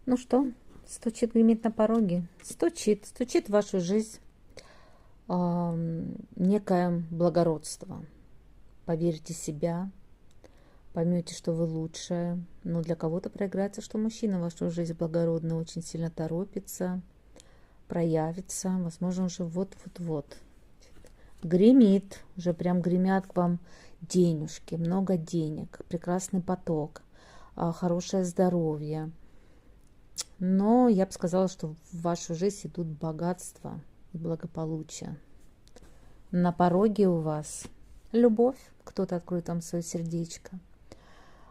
Ну что, стучит, гремит на пороге? Стучит в вашу жизнь некое благородство. Поверьте в себя, поймете, что вы лучшая. Но для кого-то проиграется, что мужчина в вашу жизнь благородный, очень сильно торопится, проявится. Возможно, уже вот-вот-вот. Гремит, уже прям гремят к вам денежки, много денег, прекрасный поток, хорошее здоровье. Но я бы сказала, что в вашу жизнь идут богатство и благополучие. На пороге у вас любовь, кто-то откроет вам свое сердечко,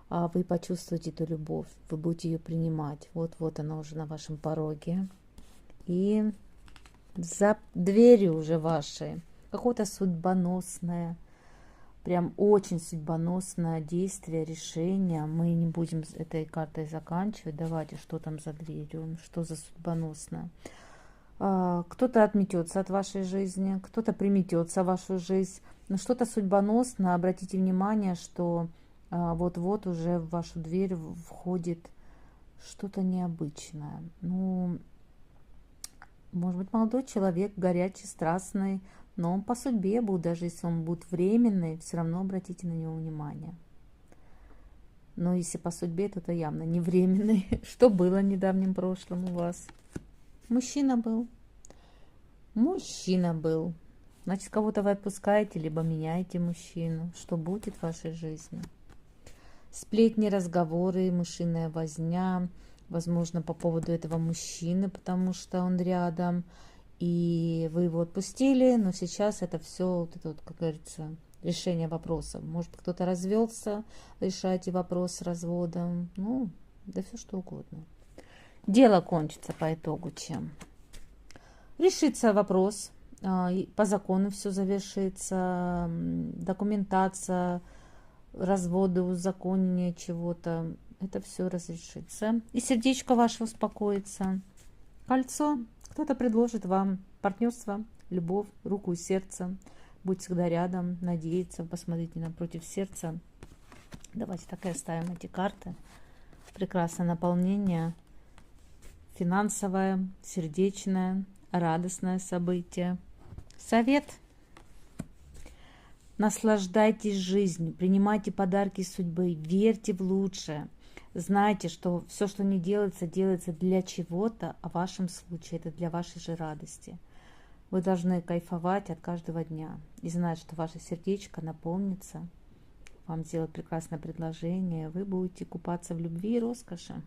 а вы почувствуете эту любовь, вы будете ее принимать. Вот-вот она уже на вашем пороге. И за дверью уже вашей какое-то судьбоносное, прям очень судьбоносное действие, решение. Мы не будем этой картой заканчивать. Давайте, что там за дверью, что за судьбоносное. Кто-то отметется от вашей жизни, кто-то приметется в вашу жизнь. Но что-то судьбоносное. Обратите внимание, что вот-вот уже в вашу дверь входит что-то необычное. Ну, может быть, молодой человек, горячий, страстный, но он по судьбе будет, даже если он будет временный, все равно обратите на него внимание. Но если по судьбе, то это явно не временный. Что было в недавнем прошлом у вас? Мужчина был. Мужчина был. Значит, кого-то вы отпускаете, либо меняете мужчину. Что будет в вашей жизни? Сплетни, разговоры, мышиная возня. Возможно, по поводу этого мужчины, потому что он рядом. И вы его отпустили, но сейчас это все, вот это вот, как говорится, решение вопросов. Может быть, кто-то развелся, решайте вопрос с разводом. Ну, да все что угодно. Дело кончится по итогу чем? Решится вопрос, по закону все завершится, документация, разводы, узаконение чего-то, это все разрешится. И сердечко ваше успокоится. Кольцо. Кто-то предложит вам партнерство, любовь, руку и сердце. Будь всегда рядом, надеяться, посмотрите напротив сердца. Давайте так и оставим эти карты. Прекрасное наполнение. Финансовое, сердечное, радостное событие. Совет. Наслаждайтесь жизнью, принимайте подарки судьбы, верьте в лучшее. Знайте, что все, что не делается, делается для чего-то, а в вашем случае это для вашей же радости. Вы должны кайфовать от каждого дня и знать, что ваше сердечко наполнится, вам сделают прекрасное предложение, вы будете купаться в любви и роскоши.